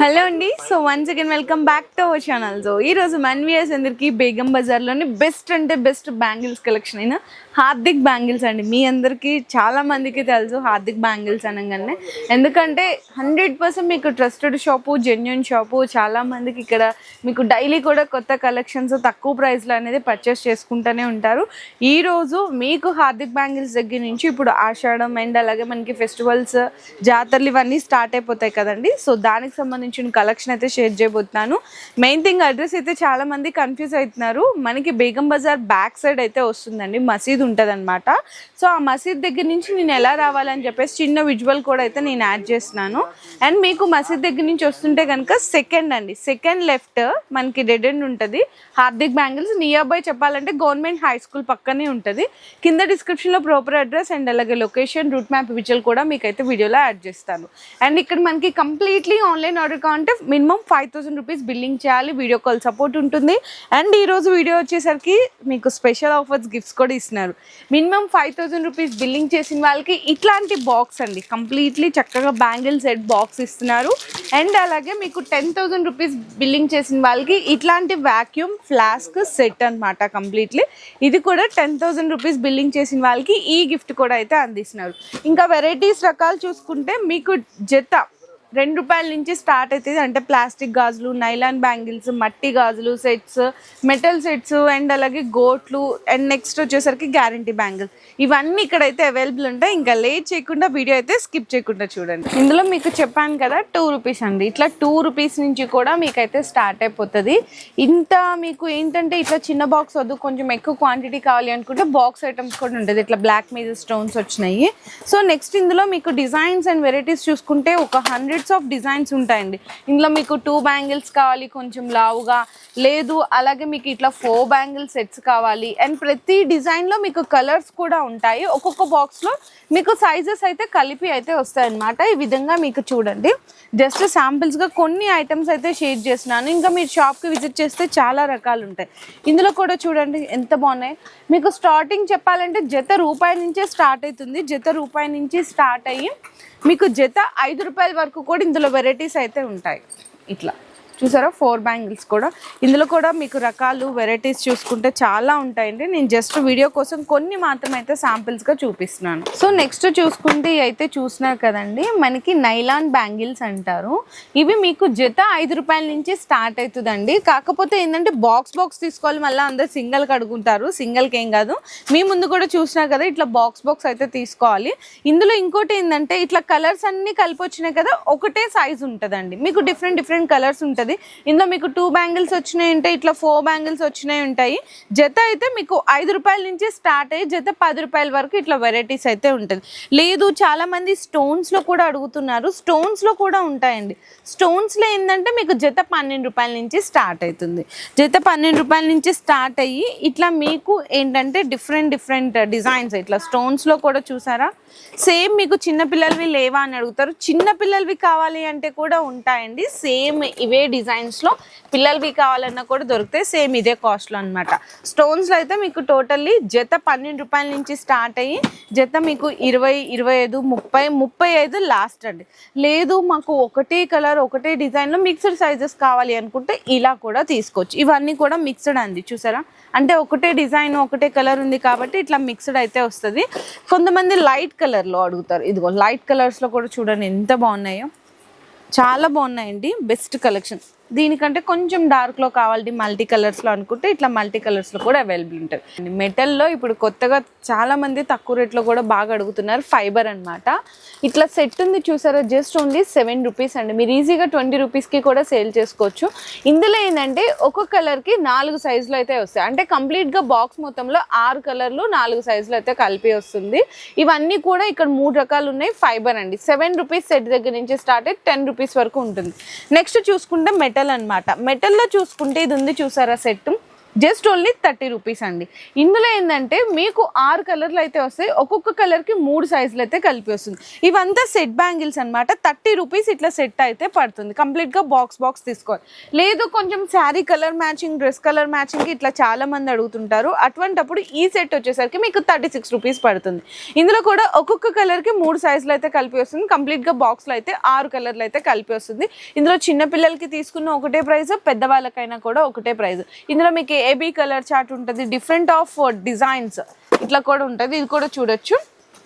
Hello అండి. So once again welcome back to our channel. So ఈరోజు మన viewers అందరికీ బేగం బజార్లోని బెస్ట్ అంటే బెస్ట్ బ్యాంగిల్స్ కలెక్షన్ అయిన హార్దిక్ బ్యాంగిల్స్ అండి. మీ అందరికీ చాలా మందికి తెలుసు హార్దిక్ బ్యాంగిల్స్ అనగానే, ఎందుకంటే 100% మీకు ట్రస్టెడ్ షాపు, జెన్యూన్ షాపు. చాలామందికి ఇక్కడ మీకు డైలీ కూడా కొత్త కలెక్షన్స్ తక్కువ ప్రైస్లో అనేది పర్చేస్ చేసుకుంటూనే ఉంటారు. ఈరోజు మీకు హార్దిక్ బ్యాంగిల్స్ దగ్గర నుంచి ఇప్పుడు ఆషాఢం అండ్ అలాగే మనకి ఫెస్టివల్స్, జాతరలు ఇవన్నీ స్టార్ట్ అయిపోతాయి కదండి. సో దానికి సంబంధించిన కలెక్షన్ అయితే షేర్ చేయబోతున్నాను. మెయిన్ థింగ్ అడ్రస్ అయితే చాలా మంది కన్ఫ్యూజ్ అవుతున్నారు. మనకి బేగం బజార్ బ్యాక్ సైడ్ అయితే వస్తుందండి, మసీద్ ఉంటుంది అనమాట. సో ఆ మసీద్ దగ్గర నుంచి నేను ఎలా రావాలని చెప్పేసి చిన్న విజువల్ కూడా అయితే నేను యాడ్ చేస్తున్నాను. అండ్ మీకు మసీద్ దగ్గర నుంచి వస్తుంటే కనుక సెకండ్ లెఫ్ట్ మనకి డెడ్ ఎండ్ ఉంటుంది. హార్దిక్ బ్యాంగిల్స్ నియర్ బై చెప్పాలంటే గవర్నమెంట్ హై స్కూల్ పక్కనే ఉంటుంది. కింద డిస్క్రిప్షన్లో ప్రాపర్ అడ్రస్ అండ్ అలాగే లొకేషన్, రూట్ మ్యాప్ విజువల్ కూడా మీకైతే వీడియోలో యాడ్ చేస్తాను. అండ్ ఇక్కడ మనకి కంప్లీట్లీ ఆన్లైన్ ఆర్డర్ కావాలంటే మినిమం 5000 రూపీస్ బిల్లింగ్ చేయాలి. వీడియో కాల్ సపోర్ట్ ఉంటుంది. అండ్ ఈరోజు వీడియో వచ్చేసరికి మీకు స్పెషల్ ఆఫర్స్, గిఫ్ట్స్ కూడా ఇస్తున్నారు. మినిమం 5000 రూపీస్ బిల్లింగ్ చేసిన వాళ్ళకి ఇట్లాంటి బాక్స్ అండి, కంప్లీట్లీ చక్కగా బ్యాంగిల్ సెట్ బాక్స్ ఇస్తున్నారు. అండ్ అలాగే మీకు 10,000 రూపీస్ బిల్లింగ్ చేసిన వాళ్ళకి ఇట్లాంటి వాక్యూమ్ ఫ్లాస్క్ సెట్ అనమాట కంప్లీట్లీ. ఇది కూడా 10,000 రూపీస్ బిల్లింగ్ చేసిన వాళ్ళకి ఈ గిఫ్ట్ కూడా అయితే అందిస్తున్నారు. ఇంకా వెరైటీస్ రకాలు చూసుకుంటే మీకు జత ₹2 నుంచి స్టార్ట్ అవుతుంది. అంటే ప్లాస్టిక్ గాజులు, నైలాన్ బ్యాంగిల్స్, మట్టి గాజులు సెట్స్, మెటల్ సెట్స్ అండ్ అలాగే గోట్లు అండ్ నెక్స్ట్ వచ్చేసరికి గ్యారంటీ బ్యాంగిల్స్, ఇవన్నీ ఇక్కడైతే అవైలబుల్ ఉంటాయి. ఇంకా లేట్ చేయకుండా వీడియో అయితే స్కిప్ చేయకుండా చూడండి. ఇందులో మీకు చెప్పాను కదా ₹2 అండి. ఇట్లా ₹2 నుంచి కూడా మీకైతే స్టార్ట్ అయిపోతుంది. ఇంత మీకు ఏంటంటే ఇట్లా చిన్న బాక్స్ వద్దు, కొంచెం ఎక్కువ క్వాంటిటీ కావాలి అనుకుంటే బాక్స్ ఐటమ్స్ కూడా ఉంటుంది. ఇట్లా బ్లాక్ మీద స్టోన్స్ వచ్చినాయి. సో నెక్స్ట్ ఇందులో మీకు డిజైన్స్ అండ్ వెరైటీస్ చూసుకుంటే ఒక 100 ఆఫ్ డిజైన్స్ ఉంటాయండి. ఇందులో మీకు 2 బ్యాంగిల్స్ కావాలి కొంచెం లావుగా, లేదు అలాగే మీకు ఇట్లా 4 బ్యాంగిల్ సెట్స్ కావాలి. అండ్ ప్రతి డిజైన్లో మీకు కలర్స్ కూడా ఉంటాయి. ఒక్కొక్క బాక్స్లో మీకు సైజెస్ అయితే కలిపి అయితే వస్తాయి అన్నమాట. ఈ విధంగా మీకు చూడండి, జస్ట్ శాంపిల్స్గా కొన్ని ఐటమ్స్ అయితే షేర్ చేస్తున్నాను. ఇంకా మీరు షాప్కి విజిట్ చేస్తే చాలా రకాలు ఉంటాయి. ఇందులో కూడా చూడండి ఎంత బాగున్నాయి. మీకు స్టార్టింగ్ చెప్పాలంటే జత ₹1 నుంచే స్టార్ట్ అవుతుంది. జత ₹1 నుంచి స్టార్ట్ అయ్యి మీకు జత ₹5 వరకు కూడా ఇందులో వెరైటీస్ అయితే ఉంటాయి. ఇట్లా చూసారా 4 బ్యాంగిల్స్ కూడా. ఇందులో కూడా మీకు రకాలు వెరైటీస్ చూసుకుంటే చాలా ఉంటాయండి. నేను జస్ట్ వీడియో కోసం కొన్ని మాత్రం అయితే శాంపిల్స్గా చూపిస్తున్నాను. సో నెక్స్ట్ చూసుకుంటే అయితే చూసినారు కదండి, మనకి నైలాన్ బ్యాంగిల్స్ అంటారు. ఇవి మీకు జత ₹5 నుంచి స్టార్ట్ అవుతుందండి. కాకపోతే ఏంటంటే బాక్స్ తీసుకోవాలి, మళ్ళీ అందరు సింగిల్కి అడుగుంటారు. సింగిల్కి ఏం కాదు, మీ ముందు కూడా చూసినారు కదా ఇట్లా బాక్స్ అయితే తీసుకోవాలి. ఇందులో ఇంకోటి ఏంటంటే ఇట్లా కలర్స్ అన్నీ కలిపి వచ్చినాయి కదా, ఒకటే సైజు ఉంటుందండి. మీకు డిఫరెంట్ కలర్స్ ఉంటుంది. ఇందులో మీకు 2 బ్యాంగిల్స్ వచ్చినాయి ఉంటాయి, ఇట్లా 4 బ్యాంగిల్స్ వచ్చినాయి ఉంటాయి. జత అయితే మీకు ₹5 నుంచి స్టార్ట్ అయ్యి జత ₹10 వరకు ఇట్లా వెరైటీస్ అయితే ఉంటుంది. లేదు చాలా మంది స్టోన్స్లో కూడా అడుగుతున్నారు, స్టోన్స్లో కూడా ఉంటాయండి. స్టోన్స్లో ఏంటంటే మీకు జత ₹12 నుంచి స్టార్ట్ అవుతుంది. జత ₹12 నుంచి స్టార్ట్ అయ్యి ఇట్లా మీకు ఏంటంటే డిఫరెంట్ డిజైన్స్ ఇట్లా స్టోన్స్లో కూడా చూసారా. సేమ్ మీకు చిన్నపిల్లలవి లేవా అని అడుగుతారు, చిన్నపిల్లలవి కావాలి అంటే కూడా ఉంటాయండి. సేమ్ ఇవే డిజైన్స్లో పిల్లలవి కావాలన్నా కూడా దొరుకుతాయి. సేమ్ ఇదే కాస్ట్లో అనమాట. స్టోన్స్లో అయితే మీకు టోటల్లీ జత ₹12 నుంచి స్టార్ట్ అయ్యి జత మీకు 20, 25, 30, 35 లాస్ట్ అండి. లేదు మాకు ఒకటే కలర్ ఒకటే డిజైన్లో మిక్స్డ్ సైజెస్ కావాలి అనుకుంటే ఇలా కూడా తీసుకోవచ్చు. ఇవన్నీ కూడా మిక్స్డ్ అండి, చూసారా. అంటే ఒకటే డిజైన్ ఒకటే కలర్ ఉంది కాబట్టి ఇట్లా మిక్స్డ్ అయితే వస్తుంది. కొంతమంది లైట్ కలర్లో అడుగుతారు. ఇదిగో లైట్ కలర్స్లో కూడా చూడండి ఎంత బాగున్నాయో, చాలా బాగున్నాయండి. Best collection. దీనికంటే కొంచెం డార్క్లో కావాలి మల్టీ కలర్స్లో అనుకుంటే ఇట్లా మల్టీ కలర్స్లో కూడా అవైలబుల్ ఉంటుంది. మెటల్లో ఇప్పుడు కొత్తగా చాలామంది తక్కువ రేట్లో కూడా బాగా అడుగుతున్నారు. ఫైబర్ అనమాట. ఇట్లా సెట్ ఉంది చూసారా, జస్ట్ ఓన్లీ ₹7 అండి. మీరు ఈజీగా ₹20కి కూడా సేల్ చేసుకోవచ్చు. ఇందులో ఏంటంటే ఒక్కొక్క కలర్కి 4 సైజులు అయితే వస్తాయి. అంటే కంప్లీట్గా బాక్స్ మొత్తంలో 6 కలర్లు 4 సైజులు అయితే కలిపి వస్తుంది. ఇవన్నీ కూడా ఇక్కడ 3 రకాలు ఉన్నాయి. ఫైబర్ అండి. ₹7 సెట్ దగ్గర నుంచి స్టార్ట్ అయ్యి ₹10 వరకు ఉంటుంది. నెక్స్ట్ చూసుకుంటే మెటల్ అనమాట. మెటల్లో చూసుకుంటే ఇది ఉంది చూసారా సెట్, జస్ట్ ఓన్లీ 30 రూపీస్ అండి. ఇందులో ఏంటంటే మీకు 6 కలర్లు అయితే వస్తాయి, ఒక్కొక్క కలర్కి 3 సైజులు అయితే కలిపి వస్తుంది. ఇవంతా సెట్ బ్యాంగిల్స్ అనమాట. 30 రూపీస్ ఇట్లా సెట్ అయితే పడుతుంది. కంప్లీట్గా బాక్స్ తీసుకోవాలి. లేదు కొంచెం sari colour matching, dress colour మ్యాచింగ్కి ఇట్లా చాలా మంది అడుగుతుంటారు. అటువంటప్పుడు ఈ సెట్ వచ్చేసరికి మీకు 36 రూపీస్ పడుతుంది. ఇందులో కూడా ఒక్కొక్క కలర్కి 3 సైజులు అయితే కలిపి వస్తుంది. కంప్లీట్గా బాక్స్లో అయితే 6 కలర్లు అయితే కలిపి వస్తుంది. ఇందులో చిన్న పిల్లలకి తీసుకున్న ఒకటే ప్రైస్, పెద్దవాళ్ళకైనా కూడా ఒకటే ప్రైస్. ఇందులో మీకు ఏబీ కలర్ చార్ట్ ఉంటుంది, డిఫరెంట్ ఆఫ్ డిజైన్స్ ఇట్లా కూడా ఉంటుంది. ఇది కూడా చూడొచ్చు.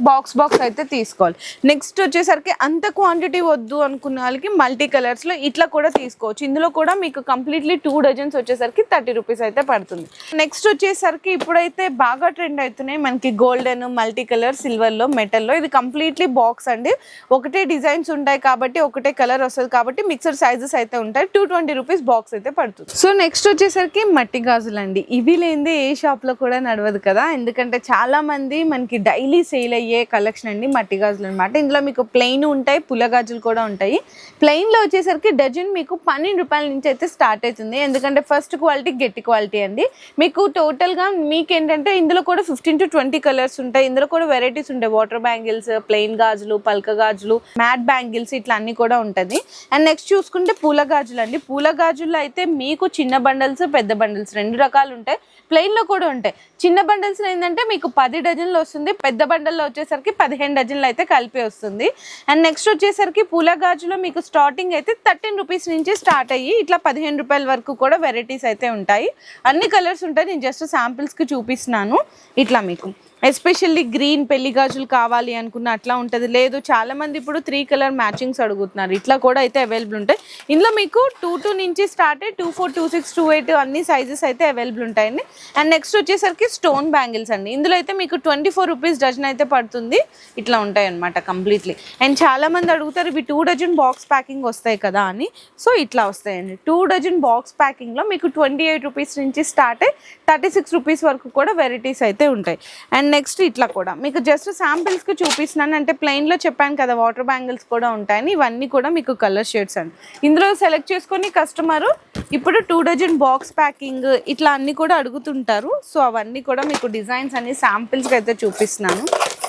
బాక్స్ అయితే తీసుకోవాలి. నెక్స్ట్ వచ్చేసరికి అంత క్వాంటిటీ వద్దు అనుకున్న వాళ్ళకి మల్టీ కలర్స్లో ఇట్లా కూడా తీసుకోవచ్చు. ఇందులో కూడా మీకు కంప్లీట్లీ 2 డజన్స్ వచ్చేసరికి 30 రూపీస్ అయితే పడుతుంది. నెక్స్ట్ వచ్చేసరికి ఇప్పుడైతే బాగా ట్రెండ్ అవుతున్నాయి మనకి గోల్డెన్, మల్టీ కలర్, సిల్వర్లో, మెటల్లో. ఇది కంప్లీట్లీ బాక్స్ అండి. ఒకటే డిజైన్స్ ఉంటాయి కాబట్టి ఒకటే కలర్ వస్తుంది కాబట్టి మిక్సర్ సైజెస్ అయితే ఉంటాయి. 220 రూపీస్ బాక్స్ అయితే పడుతుంది. సో నెక్స్ట్ వచ్చేసరికి మట్టి గాజులు అండి. ఇవి లేనిదే ఏ షాప్లో కూడా నడవదు కదా, ఎందుకంటే చాలా మంది మనకి డైలీ సేల్ అయ్యే కలెక్షన్ అండి మట్టి గాజులు అనమాట. ఇందులో మీకు ప్లెయిన్ ఉంటాయి, పుల్ల గాజులు కూడా ఉంటాయి. ప్లెయిన్లో వచ్చేసరికి డజన్ మీకు 12 రూపాయల నుంచి అయితే స్టార్ట్ అవుతుంది. ఎందుకంటే ఫస్ట్ క్వాలిటీ గట్టి క్వాలిటీ అండి. మీకు టోటల్గా మీకు ఏంటంటే ఇందులో కూడా 15 to 20 కలర్స్ ఉంటాయి. ఇందులో కూడా వెరైటీస్ ఉంటాయి. వాటర్ బ్యాంగిల్స్, ప్లెయిన్ గాజులు, పల్క గాజులు, మ్యాట్ బ్యాంగిల్స్ ఇట్లా అన్ని కూడా ఉంటుంది. అండ్ నెక్స్ట్ చూసుకుంటే పూల గాజులు అండి. పూల గాజుల్లో అయితే మీకు చిన్న బండల్స్, పెద్ద బండల్స్ 2 రకాలు ఉంటాయి. ప్లెయిన్లో కూడా ఉంటాయి. చిన్న బండల్స్ ఏంటంటే మీకు 10 డజన్లు వస్తుంది, పెద్ద బండల్లో వచ్చేసరికి 15 డజన్లు అయితే కలిపి వస్తుంది. అండ్ నెక్స్ట్ వచ్చేసరికి పూల గాజులో మీకు స్టార్టింగ్ అయితే 13 రూపీస్ నుంచి స్టార్ట్ అయ్యి ఇట్లా 15 రూపాయల వరకు కూడా వెరైటీస్ అయితే ఉంటాయి. అన్ని కలర్స్ ఉంటాయి. నేను జస్ట్ శాంపిల్స్కి చూపిస్తున్నాను. ఇట్లా మీకు ఎస్పెషల్లీ గ్రీన్ పెళ్లి గాజులు కావాలి అనుకున్న అట్లా ఉంటుంది. లేదు చాలా మంది ఇప్పుడు 3 కలర్ మ్యాచింగ్స్ అడుగుతున్నారు, ఇట్లా కూడా అయితే అవైలబుల్ ఉంటాయి. ఇందులో మీకు 22 నుంచి స్టార్ట్ అయ్యి 24, 26, 28 అన్ని సైజెస్ అయితే అవైలబుల్ ఉంటాయండి. అండ్ నెక్స్ట్ వచ్చేసరికి స్టోన్ బ్యాంగిల్స్ అండి. ఇందులో అయితే మీకు 24 రూపీస్ డజన్ అయితే పడుతుంది. ఇట్లా ఉంటాయి అనమాట కంప్లీట్లీ. అండ్ చాలా మంది అడుగుతారు ఇవి 2 డజన్ బాక్స్ ప్యాకింగ్ వస్తాయి కదా అని. సో ఇట్లా వస్తాయండి. 2 డజన్ బాక్స్ ప్యాకింగ్లో మీకు 28 రూపీస్ నుంచి స్టార్ట్ అయ్యి 36 రూపీస్ వరకు కూడా వెరైటీస్ అయితే ఉంటాయి. అండ్ నెక్స్ట్ ఇట్లా కూడా మీకు జస్ట్ శాంపిల్స్కి చూపిస్తున్నాను. అంటే ప్లెయిన్లో చెప్పాను కదా వాటర్ బ్యాంగిల్స్ కూడా ఉంటాయని. ఇవన్నీ కూడా మీకు కలర్ షేడ్స్ అండి. ఇందులో సెలెక్ట్ చేసుకొని కస్టమరు ఇప్పుడు 2 డజన్ బాక్స్ ప్యాకింగ్ ఇట్లా అన్నీ కూడా అడుగుతుంటారు. సో అవన్నీ కూడా మీకు డిజైన్స్ అన్ని శాంపిల్స్కి అయితే చూపిస్తున్నాను.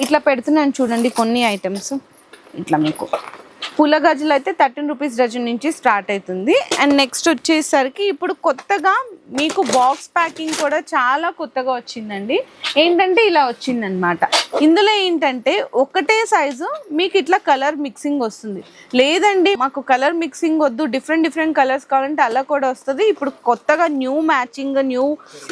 ఇట్లా పెడుతున్నాను చూడండి కొన్ని ఐటమ్స్. ఇట్లా మీకు పూల గాజులు అయితే 13 రూపీస్ డజన్ నుంచి స్టార్ట్ అవుతుంది. అండ్ నెక్స్ట్ వచ్చేసరికి ఇప్పుడు కొత్తగా మీకు బాక్స్ ప్యాకింగ్ కూడా చాలా కొత్తగా వచ్చిందండి. ఏంటంటే ఇలా వచ్చిందనమాట. ఇందులో ఏంటంటే ఒకటే సైజు మీకు ఇట్లా కలర్ మిక్సింగ్ వస్తుంది. లేదండి మాకు కలర్ మిక్సింగ్ వద్దు, డిఫరెంట్ కలర్స్ కావాలంటే అలా కూడా వస్తుంది. ఇప్పుడు కొత్తగా న్యూ మ్యాచింగ్, న్యూ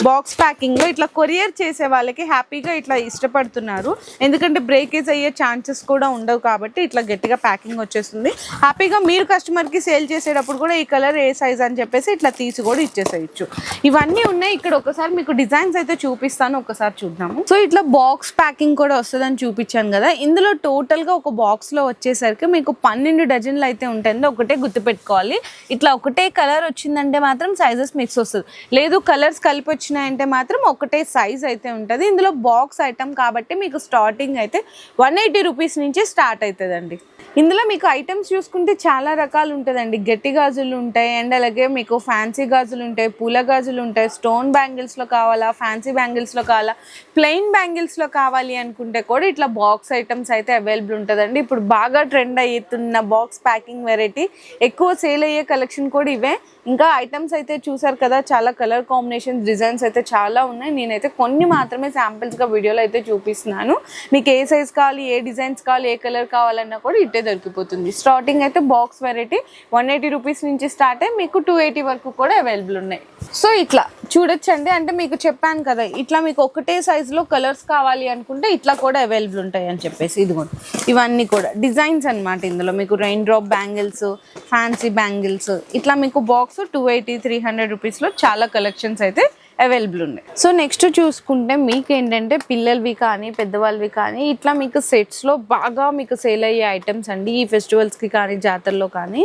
బాక్స్ ప్యాకింగ్లో ఇట్లా కొరియర్ చేసే వాళ్ళకి హ్యాపీగా ఇట్లా ఇష్టపడుతున్నారు. ఎందుకంటే బ్రేకేజ్ అయ్యే ఛాన్సెస్ కూడా ఉండవు కాబట్టి ఇట్లా గట్టిగా ప్యాకింగ్ వచ్చేస్తుంది. హ్యాపీగా మీరు కస్టమర్కి సేల్ చేసేటప్పుడు కూడా ఈ కలర్ ఏ సైజ్ అని చెప్పేసి ఇట్లా తీసి కూడా ఇచ్చేసేయచ్చు. ఇవన్నీ ఉన్నాయి. ఇక్కడ ఒకసారి మీకు డిజైన్స్ అయితే చూపిస్తాను, ఒకసారి చూద్దాము. సో ఇట్లా బాక్స్ ప్యాకింగ్ కూడా వస్తుందని చూపించాను కదా. ఇందులో టోటల్గా ఒక బాక్స్లో వచ్చేసరికి మీకు 12 డజన్లు అయితే ఉంటుంది. ఒకటే గుర్తుపెట్టుకోవాలి, ఇట్లా ఒకటే కలర్ వచ్చిందంటే మాత్రం సైజెస్ మిక్స్ వస్తుంది. లేదు కలర్స్ కలిపి వచ్చినాయంటే మాత్రం ఒకటే సైజ్ అయితే ఉంటుంది. ఇందులో బాక్స్ ఐటమ్ కాబట్టి మీకు స్టార్టింగ్ అయితే 180 రూపీస్ నుంచి స్టార్ట్ అవుతుందండి. ఇందులో మీకు ఐటమ్స్ చూసుకుంటే చాలా రకాలు ఉంటుందండి. గట్టి గాజులు ఉంటాయి, అండ్ అలాగే మీకు ఫ్యాన్సీ గాజులు ఉంటాయి, పూల గాజులు ఉంటాయి. స్టోన్ బ్యాంగిల్స్లో కావాలా, ఫ్యాన్సీ బ్యాంగిల్స్లో కావాలా, ప్లెయిన్ బ్యాంగిల్స్లో కావాలి అనుకుంటే కూడా ఇట్లా బాక్స్ ఐటమ్స్ అయితే అవైలబుల్ ఉంటుందండి. ఇప్పుడు బాగా ట్రెండ్ అవుతున్న బాక్స్ ప్యాకింగ్ వెరైటీ, ఎక్కువ సేల్ అయ్యే కలెక్షన్ కూడా ఇవే. ఇంకా ఐటమ్స్ అయితే చూసారు కదా, చాలా కలర్ కాంబినేషన్స్, డిజైన్స్ అయితే చాలా ఉన్నాయి. నేనైతే కొన్ని మాత్రమే శాంపిల్స్గా వీడియోలో అయితే చూపిస్తున్నాను. మీకు ఏ సైజ్ కావాలి, ఏ డిజైన్స్ కావాలి, ఏ కలర్ కావాలన్నా కూడా ఇట్టే దొరికిపోతుంది. స్టార్టింగ్ అయితే బాక్స్ వెరైటీ 180 రూపీస్ నుంచి స్టార్ట్ అయ్యి మీకు 280 వరకు కూడా అవైలబుల్ ఉన్నాయి. సో ఇట్లా చూడొచ్చండి. అంటే మీకు చెప్పాను కదా, ఇట్లా మీకు ఒకటే సైజులో కలర్స్ కావాలి అనుకుంటే ఇట్లా కూడా అవైలబుల్ ఉంటాయి అని చెప్పేసి. ఇదిగోండి ఇవన్నీ కూడా డిజైన్స్ అనమాట. ఇందులో మీకు rain drop bangles, fancy bangles ఇట్లా మీకు బాక్స్ 280, 300 రూపీస్లో చాలా కలెక్షన్స్ అయితే అవైలబుల్ ఉన్నాయి. సో నెక్స్ట్ చూసుకుంటే మీకు ఏంటంటే పిల్లలవి కానీ పెద్దవాళ్ళవి కానీ ఇట్లా మీకు సెట్స్లో బాగా మీకు సేల్ అయ్యే ఐటమ్స్ అండి. ఈ ఫెస్టివల్స్కి కానీ జాతరలో కానీ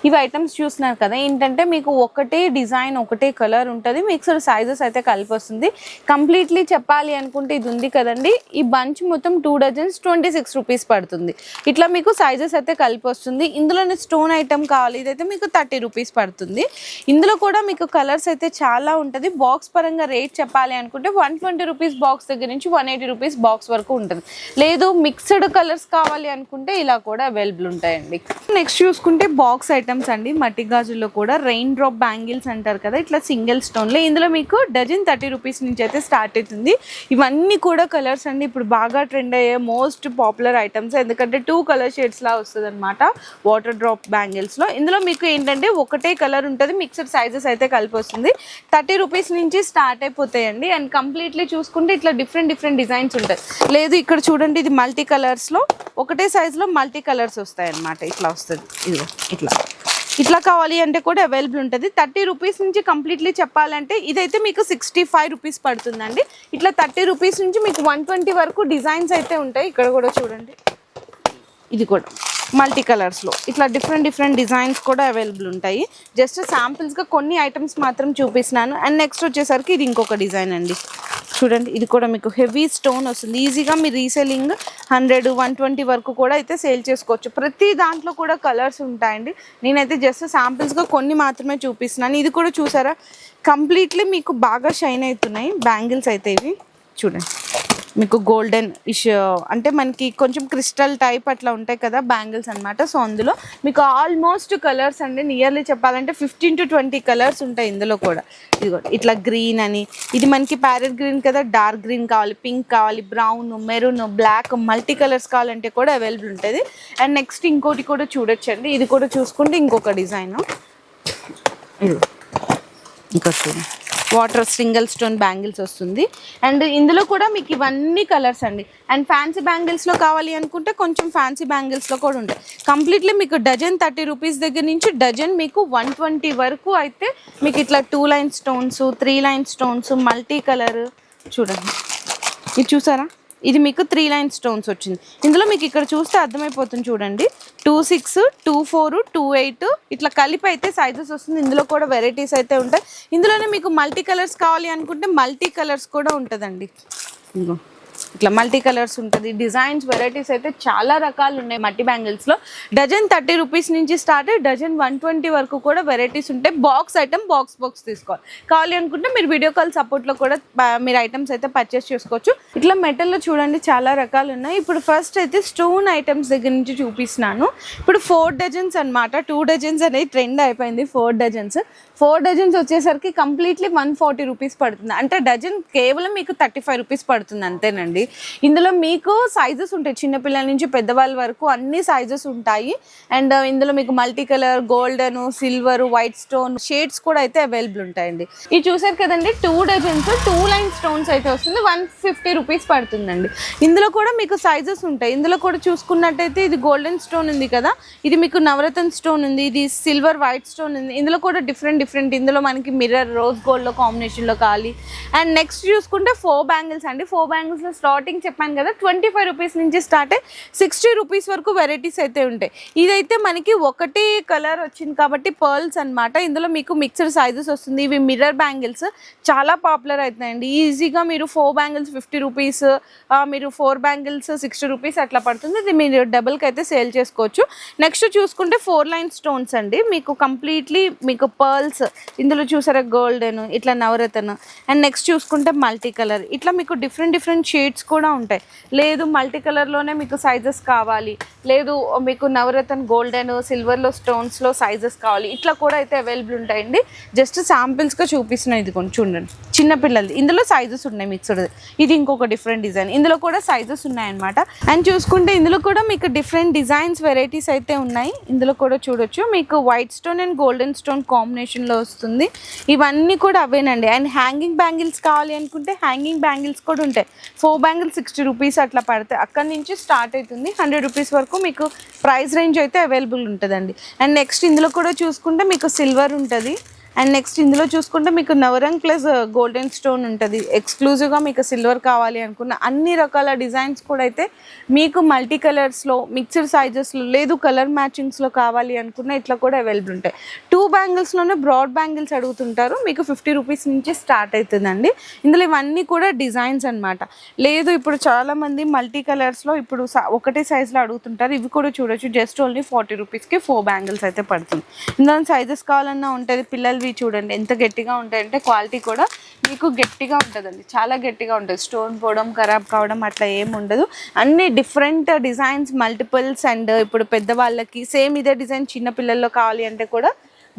ఇవి ఐటమ్స్ చూస్తున్నారు కదా. ఏంటంటే మీకు ఒకటే డిజైన్, ఒకటే కలర్ ఉంటుంది. మిక్స్డ్ సైజెస్ అయితే కలిపి వస్తుంది. కంప్లీట్లీ చెప్పాలి అనుకుంటే ఇది ఉంది కదండి, ఈ బంచ్ మొత్తం 2 డజన్స్ 26 రూపీస్ పడుతుంది. ఇట్లా మీకు సైజెస్ అయితే కలిపి వస్తుంది. ఇందులోనే స్టోన్ ఐటమ్ కావాలి, ఇదైతే మీకు 30 రూపీస్ పడుతుంది. ఇందులో కూడా మీకు కలర్స్ అయితే చాలా ఉంటుంది. బాక్స్ పరంగా రేట్ చెప్పాలి అనుకుంటే 120 రూపీస్ బాక్స్ దగ్గర నుంచి 180 రూపీస్ బాక్స్ వరకు ఉంటుంది. లేదు మిక్స్డ్ కలర్స్ కావాలి అనుకుంటే ఇలా కూడా అవైలబుల్ ఉంటాయండి. నెక్స్ట్ చూసుకుంటే బాక్స్ ఐటమ్స్ అండి. మట్టి గాజుల్లో కూడా రెయిన్ డ్రాప్ బ్యాంగిల్స్ అంటారు కదా, ఇట్లా సింగిల్ స్టోన్లో ఇందులో మీకు డజన్ 30 రూపీస్ నుంచి అయితే స్టార్ట్ అవుతుంది. ఇవన్నీ కూడా కలర్స్ అండి, ఇప్పుడు బాగా ట్రెండ్ అయ్యే మోస్ట్ పాపులర్ ఐటమ్స్. ఎందుకంటే 2 కలర్ షేడ్స్ లా వస్తుంది అనమాట వాటర్ డ్రాప్ బ్యాంగిల్స్లో. ఇందులో మీకు ఏంటంటే ఒకటే కలర్ ఉంటుంది, మిక్స్డ్ సైజెస్ అయితే కలిపి వస్తుంది. 30 రూపీస్ నుంచి స్టార్ట్ అయిపోతాయండి. అండ్ కంప్లీట్లీ చూసుకుంటే ఇట్లా డిఫరెంట్ డిజైన్స్ ఉంటాయి. లేదు ఇక్కడ చూడండి, ఇది మల్టీ కలర్స్లో ఒకటే సైజులో మల్టీ కలర్స్ వస్తాయి అన్నమాట. ఇట్లా వస్తుంది, ఇదిగో ఇట్లా కావాలి అంటే కూడా అవైలబుల్ ఉంటుంది. 30 రూపీస్ నుంచి కంప్లీట్లీ చెప్పాలంటే ఇదైతే మీకు 65 రూపీస్ పడుతుందండి. ఇట్లా 30 రూపీస్ నుంచి మీకు 120 వరకు డిజైన్స్ అయితే ఉంటాయి. ఇక్కడ కూడా చూడండి, ఇది కూడా మల్టీ కలర్స్లో ఇట్లా డిఫరెంట్ డిజైన్స్ కూడా అవైలబుల్ ఉంటాయి. జస్ట్ శాంపిల్స్గా కొన్ని ఐటమ్స్ మాత్రం చూపిస్తున్నాను. అండ్ నెక్స్ట్ వచ్చేసరికి ఇది ఇంకొక డిజైన్ అండి. చూడండి, ఇది కూడా మీకు హెవీ స్టోన్ వస్తుంది. ఈజీగా మీ రీసేలింగ్ 100-120 వరకు కూడా అయితే సేల్ చేసుకోవచ్చు. ప్రతి దాంట్లో కూడా కలర్స్ ఉంటాయండి. నేనైతే జస్ట్ శాంపిల్స్గా కొన్ని మాత్రమే చూపిస్తున్నాను. ఇది కూడా చూసారా, కంప్లీట్లీ మీకు బాగా షైన్ అవుతున్నాయి బ్యాంగిల్స్ అయితే. ఇవి చూడండి, మీకు గోల్డెన్ ఇష్ అంటే మనకి కొంచెం క్రిస్టల్ టైప్ అట్లా ఉంటాయి కదా బ్యాంగిల్స్ అనమాట. సో అందులో మీకు ఆల్మోస్ట్ కలర్స్ అండి, నియర్లీ చెప్పాలంటే 15-20 కలర్స్ ఉంటాయి ఇందులో కూడా. ఇదిగో ఇట్లా గ్రీన్ అని, ఇది మనకి ప్యారెట్ గ్రీన్ కదా, డార్క్ గ్రీన్ కావాలి, పింక్ కావాలి, brown, maroon, black, multi colours కావాలంటే కూడా అవైలబుల్ ఉంటుంది. అండ్ నెక్స్ట్ ఇంకోటి కూడా చూడొచ్చండి. ఇది కూడా చూసుకుంటే ఇంకొక డిజైన్, ఇంకా చూడండి వాటర్ సింగిల్ స్టోన్ బ్యాంగిల్స్ వస్తుంది. అండ్ ఇందులో కూడా మీకు ఇవన్నీ కలర్స్ అండి. అండ్ ఫ్యాన్సీ బ్యాంగిల్స్లో కావాలి అనుకుంటే కొంచెం ఫ్యాన్సీ బ్యాంగిల్స్లో కూడా ఉంటాయి. కంప్లీట్లీ మీకు డజన్ 30 రూపీస్ దగ్గర నుంచి డజన్ మీకు 120 వరకు అయితే మీకు ఇట్లా 2 line stones, 3 line stones, multi colour. చూడండి, ఇది చూసారా, ఇది మీకు 3 లైన్ స్టోన్స్ వచ్చింది. ఇందులో మీకు ఇక్కడ చూస్తే అర్థమైపోతుంది చూడండి, 26, 24, 28 ఇట్లా కలిపి అయితే సైజెస్ వస్తుంది. ఇందులో కూడా వెరైటీస్ అయితే ఉంటాయి. ఇందులోనే మీకు మల్టీ కలర్స్ కావాలి అనుకుంటే మల్టీ కలర్స్ కూడా ఉంటుందండి. ఇదిగో ఇట్లా మల్టీ కలర్స్ ఉంటుంది. డిజైన్స్ వెరైటీస్ అయితే చాలా రకాలు ఉన్నాయి మట్టి బ్యాంగిల్స్లో. డజన్ 30 రూపీస్ నుంచి స్టార్ట్ అయ్యి డజన్ 120 వరకు కూడా వెరైటీస్ ఉంటాయి. బాక్స్ ఐటమ్ బాక్స్ తీసుకోవాలి. కావాలి అనుకుంటే మీరు వీడియో కాల్ సపోర్ట్లో కూడా మీరు ఐటమ్స్ అయితే పర్చేస్ చేసుకోవచ్చు. ఇట్లా మెటల్లో చూడండి చాలా రకాలు ఉన్నాయి. ఇప్పుడు ఫస్ట్ అయితే స్టోన్ ఐటమ్స్ దగ్గర నుంచి చూపిస్తున్నాను. ఇప్పుడు 4 డజన్స్ అనమాట. 2 డజన్స్ అనేది ట్రెండ్ అయిపోయింది. 4 డజన్స్ వచ్చేసరికి కంప్లీట్లీ 140 రూపీస్ పడుతుంది. అంటే డజన్ కేవలం మీకు 35 రూపీస్ పడుతుంది అంతేనండి. ఇందులో మీకు సైజెస్ ఉంటాయి, చిన్నపిల్లల నుంచి పెద్దవాళ్ళ వరకు అన్ని సైజెస్ ఉంటాయి. అండ్ ఇందులో మీకు multi colour, golden, silver, white stone shades కూడా అయితే అవైలబుల్ ఉంటాయండి. ఇది చూసారు కదండి, 2 డజన్స్ 2 లైన్ స్టోన్స్ అయితే వస్తుంది. 150 రూపీస్ పడుతుందండి. ఇందులో కూడా మీకు సైజెస్ ఉంటాయి. ఇందులో కూడా చూసుకున్నట్టయితే ఇది గోల్డెన్ స్టోన్ ఉంది కదా, ఇది మీకు నవరత్న స్టోన్ ఉంది, ఇది సిల్వర్ వైట్ స్టోన్ ఉంది. ఇందులో కూడా డిఫరెంట్ ఇందులో మనకి మిర్రర్ రోజ్ గోల్డ్లో కాంబినేషన్లో కావాలి. అండ్ నెక్స్ట్ చూసుకుంటే 4 బ్యాంగిల్స్ అండి. 4 బ్యాంగిల్స్లో స్టార్టింగ్ చెప్పాను కదా 25 రూపీస్ నుంచి స్టార్ట్ అయ్యి 60 రూపీస్ వరకు వెరైటీస్ అయితే ఉంటాయి. ఇదైతే మనకి ఒకటే కలర్ వచ్చింది కాబట్టి పర్ల్స్ అనమాట. ఇందులో మీకు మిక్స్డ్ సైజెస్ వస్తుంది. ఇవి మిర్రర్ బ్యాంగిల్స్ చాలా పాపులర్ అవుతాయండి. ఈజీగా మీరు 4 బ్యాంగిల్స్ 50 రూపీస్, మీరు 4 బ్యాంగిల్స్ 60 రూపీస్ అట్లా పడుతుంది. ఇది మీరు డబుల్కి అయితే సేల్ చేసుకోవచ్చు. నెక్స్ట్ చూసుకుంటే 4 లైన్ స్టోన్స్ అండి. మీకు కంప్లీట్లీ మీకు పర్ల్స్, ఇందులో చూసారా గోల్డెన్, ఇట్లా నవరత్న. అండ్ నెక్స్ట్ చూసుకుంటే మల్టీ కలర్, ఇట్లా మీకు డిఫరెంట్ షేడ్స్ కూడా ఉంటాయి. లేదు మల్టీ కలర్లోనే మీకు సైజెస్ కావాలి, లేదు మీకు నవరత్న గోల్డెన్ సిల్వర్లో స్టోన్స్లో సైజెస్ కావాలి, ఇట్లా కూడా అయితే అవైలబుల్ ఉంటాయండి. జస్ట్ శాంపిల్స్గా చూపిస్తున్నాయి. ఇది కొంచెం చూడండి, చిన్నపిల్లలది. ఇందులో సైజెస్ ఉన్నాయి మిక్స్డ్. ఇది ఇంకొక డిఫరెంట్ డిజైన్, ఇందులో కూడా సైజెస్ ఉన్నాయన్నమాట. అండ్ చూసుకుంటే ఇందులో కూడా మీకు డిఫరెంట్ డిజైన్స్ వెరైటీస్ అయితే ఉన్నాయి. ఇందులో కూడా చూడొచ్చు మీకు white stone and golden stone కాంబినేషన్లో వస్తుంది. ఇవన్నీ కూడా అవేనండి. అండ్ హ్యాంగింగ్ బ్యాంగిల్స్ కావాలి అనుకుంటే హ్యాంగింగ్ బ్యాంగిల్స్ కూడా ఉంటాయి. 4 బ్యాంగిల్స్ 60 రూపీస్ అట్లా పడతాయి. అక్కడి నుంచి స్టార్ట్ అవుతుంది 100 రూపీస్ వరకు మీకు ప్రైస్ రేంజ్ అయితే అవైలబుల్ ఉంటుందండి. అండ్ నెక్స్ట్ ఇందులో కూడా చూసుకుంటే మీకు సిల్వర్ ఉంటుంది. అండ్ నెక్స్ట్ ఇందులో చూసుకుంటే మీకు నవరంగ్ ప్లస్ గోల్డెన్ స్టోన్ ఉంటుంది. ఎక్స్క్లూజివ్గా మీకు సిల్వర్ కావాలి అనుకున్న అన్ని రకాల డిజైన్స్ కూడా అయితే మీకు మల్టీ కలర్స్లో, మిక్స్డ్ సైజెస్లో, లేదు కలర్ మ్యాచింగ్స్లో కావాలి అనుకున్న ఇట్లా కూడా అవైలబుల్ ఉంటాయి. 2 బ్యాంగిల్స్లోనే బ్రాడ్ బ్యాంగిల్స్ అడుగుతుంటారు. మీకు 50 రూపీస్ నుంచి స్టార్ట్ అవుతుందండి. ఇందులో ఇవన్నీ కూడా డిజైన్స్ అనమాట. లేదు ఇప్పుడు చాలామంది మల్టీ కలర్స్లో ఇప్పుడు ఒకటే సైజులో అడుగుతుంటారు. ఇవి కూడా చూడొచ్చు. జస్ట్ ఓన్లీ 40 రూపీస్కి 4 బ్యాంగిల్స్ అయితే పడుతుంది. ఇందులో సైజెస్ కావాలన్నా ఉంటుంది. పిల్లలు చూడండి ఎంత గట్టిగా ఉంటాయంటే క్వాలిటీ కూడా మీకు గట్టిగా ఉంటుందండి, చాలా గట్టిగా ఉంటుంది. స్టోన్ పోవడం, ఖరాబ్ కావడం అట్లా ఏమి ఉండదు. అన్ని డిఫరెంట్ డిజైన్స్, మల్టిపుల్స్. అండ్ ఇప్పుడు పెద్దవాళ్ళకి సేమ్ ఇదే డిజైన్ చిన్నపిల్లల్లో కావాలి అంటే కూడా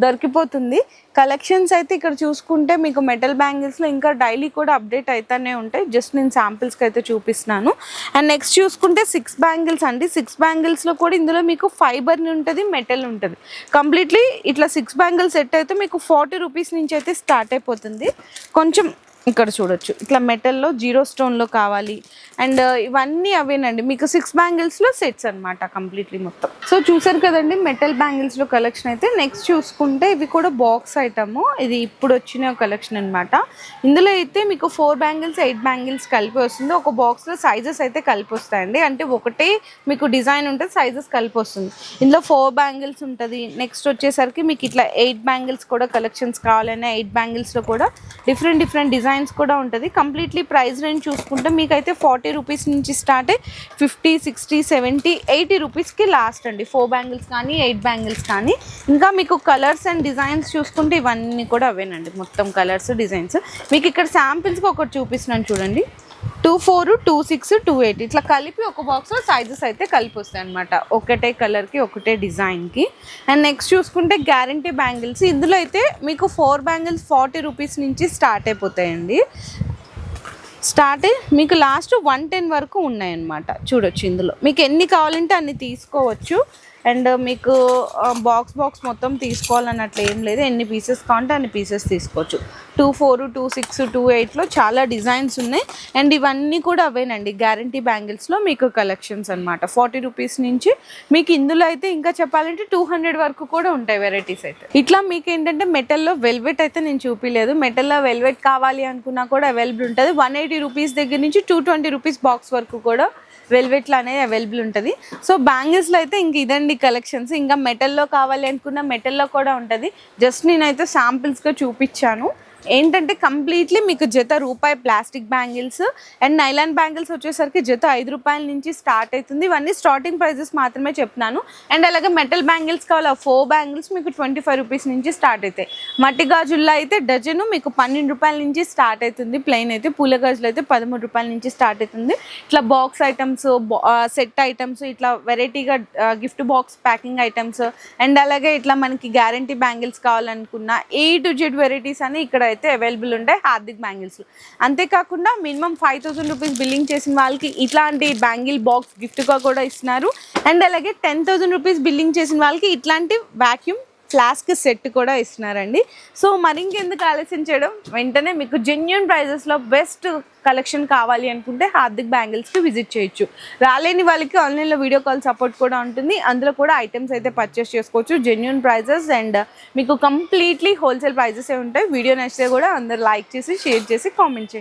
దొరికిపోతుంది. కలెక్షన్స్ అయితే ఇక్కడ చూసుకుంటే మీకు మెటల్ బ్యాంగిల్స్లో ఇంకా డైలీ కూడా అప్డేట్ అవుతూనే ఉంటాయి. జస్ట్ నేను శాంపిల్స్కి అయితే చూపిస్తున్నాను. అండ్ నెక్స్ట్ చూసుకుంటే 6 బ్యాంగిల్స్ అండి. 6 బ్యాంగిల్స్లో కూడా ఇందులో మీకు ఫైబర్ని ఉంటుంది, మెటల్ ఉంటుంది. కంప్లీట్లీ ఇట్లా 6 బ్యాంగిల్స్ సెట్ అయితే మీకు 40 రూపీస్ నుంచి అయితే స్టార్ట్ అయిపోతుంది. కొంచెం ఇక్కడ చూడొచ్చు ఇట్లా మెటల్లో 0 స్టోన్లో కావాలి. అండ్ ఇవన్నీ అవేనండి మీకు 6 బ్యాంగిల్స్లో సెట్స్ అనమాట కంప్లీట్లీ మొత్తం. సో చూసారు కదండి మెటల్ బ్యాంగిల్స్లో కలెక్షన్ అయితే. నెక్స్ట్ చూసుకుంటే ఇవి కూడా బాక్స్ ఐటము, ఇది ఇప్పుడు వచ్చిన కలెక్షన్ అనమాట. ఇందులో అయితే మీకు 4 బ్యాంగిల్స్ 8 బ్యాంగిల్స్ కలిపి వస్తుంది. ఒక బాక్స్లో సైజెస్ అయితే కలిపి వస్తాయండి, అంటే ఒకటే మీకు డిజైన్ ఉంటుంది, సైజెస్ కలిపి వస్తుంది. ఇందులో 4 బ్యాంగిల్స్ ఉంటుంది. నెక్స్ట్ వచ్చేసరికి మీకు ఇట్లా 8 బ్యాంగిల్స్ కూడా కలెక్షన్స్ కావాలనే 8 బ్యాంగిల్స్లో కూడా డిఫరెంట్ డిజైన్స్ కూడా ఉంటుంది. కంప్లీట్లీ ప్రైస్ రేంజ్ చూసుకుంటే మీకైతే 40 రూపీస్ నుంచి స్టార్ట్ అయ్యి 50, 60, 70, 80 రూపీస్కి లాస్ట్ అండి. 4 బ్యాంగిల్స్ కానీ 8 బ్యాంగిల్స్ కానీ. ఇంకా మీకు కలర్స్ అండ్ డిజైన్స్ చూసుకుంటే ఇవన్నీ కూడా అవేనండి, మొత్తం కలర్స్ డిజైన్స్. మీకు ఇక్కడ శాంపిల్స్కి ఒకటి చూపిస్తున్నాను చూడండి. 24, 26, 28 ఇట్లా కలిపి ఒక బాక్స్లో సైజెస్ అయితే కలిపి వస్తాయి అనమాట, ఒకటే కలర్కి ఒకటే డిజైన్కి. అండ్ నెక్స్ట్ చూసుకుంటే గ్యారంటీ బ్యాంగిల్స్. ఇందులో అయితే మీకు 4 బ్యాంగిల్స్ 40 రూపీస్ నుంచి స్టార్ట్ అయిపోతాయండి. మీకు లాస్ట్ 110 వరకు ఉన్నాయన్నమాట. చూడొచ్చు ఇందులో మీకు ఎన్ని కావాలంటే అన్ని తీసుకోవచ్చు. అండ్ మీకు బాక్స్ మొత్తం తీసుకోవాలన్నట్లు ఏం లేదు, ఎన్ని పీసెస్ కావాలంటే అన్ని పీసెస్ తీసుకోవచ్చు. 24, 26, 28లో చాలా డిజైన్స్ ఉన్నాయి. అండ్ ఇవన్నీ కూడా అవేనండి గ్యారంటీ బ్యాంగిల్స్లో మీకు కలెక్షన్స్ అనమాట. 40 రూపీస్ నుంచి మీకు ఇందులో అయితే ఇంకా చెప్పాలంటే 200 వరకు కూడా ఉంటాయి వెరైటీస్ అయితే. ఇట్లా మీకు ఏంటంటే మెటల్లో వెల్వెట్ అయితే నేను చూపించలేదు. మెటల్లో వెల్వెట్ కావాలి అనుకున్నా కూడా అవైలబుల్ ఉంటుంది. 180 రూపీస్ దగ్గర నుంచి 220 రూపీస్ బాక్స్ వరకు కూడా వెల్వెట్లో అనేది అవైలబుల్ ఉంటుంది. సో బ్యాంగిల్స్లో అయితే ఇంక ఇదండి కలెక్షన్స్. ఇంకా మెటల్లో కావాలి అనుకున్న మెటల్లో కూడా ఉంటుంది. జస్ట్ నేనైతే శాంపిల్స్గా చూపించాను. ఏంటంటే కంప్లీట్లీ మీకు జత రూపాయి plastic bangles and nylon bangles వచ్చేసరికి జత 5 రూపాయల నుంచి స్టార్ట్ అవుతుంది. ఇవన్నీ స్టార్టింగ్ ప్రైజెస్ మాత్రమే చెప్తున్నాను. అండ్ అలాగే మెటల్ బ్యాంగిల్స్ కావాలి 4 బ్యాంగిల్స్ మీకు 25 రూపీస్ నుంచి స్టార్ట్ అవుతాయి. మట్టి గాజుల్లో అయితే డజను మీకు 12 రూపాయల నుంచి స్టార్ట్ అవుతుంది. ప్లెయిన్ అయితే పూల గాజులు అయితే 13 రూపాయల నుంచి స్టార్ట్ అవుతుంది. ఇట్లా బాక్స్ ఐటమ్స్, సెట్ ఐటమ్స్, ఇట్లా వెరైటీగా gift box packing items and అలాగే ఇట్లా మనకి గ్యారంటీ బ్యాంగిల్స్ కావాలనుకున్న A to Z వెరైటీస్ అని ఇక్కడ అయితే అవైలబుల్ ఉంటాయి హార్దిక్ బ్యాంగిల్స్. అంతేకాకుండా మినిమం 5000 రూపీస్ బిల్లింగ్ చేసిన వాళ్ళకి ఇట్లాంటి బ్యాంగిల్ బాక్స్ గిఫ్ట్గా కూడా ఇస్తున్నారు. అండ్ అలాగే 10,000 రూపీస్ బిల్లింగ్ చేసిన వాళ్ళకి ఇట్లాంటి వాక్యూమ్ ఫ్లాస్క్ సెట్ కూడా ఇస్తున్నారండి. సో మరి ఇంకెందుకు ఆలస్యం చేయడం, వెంటనే మీకు జెన్యూన్ ప్రైజెస్లో బెస్ట్ కలెక్షన్ కావాలి అనుకుంటే హార్దిక్ బ్యాంగిల్స్కి విజిట్ చేయొచ్చు. రాలేని వాళ్ళకి ఆన్లైన్లో వీడియో కాల్ సపోర్ట్ కూడా ఉంటుంది. అందులో కూడా ఐటమ్స్ అయితే పర్చేస్ చేసుకోవచ్చు. జెన్యూన్ ప్రైజెస్ అండ్ మీకు కంప్లీట్లీ హోల్సేల్ ప్రైజెసే ఉంటాయి. వీడియో నచ్చితే కూడా అందరు లైక్ చేసి, షేర్ చేసి, కామెంట్ చేయండి.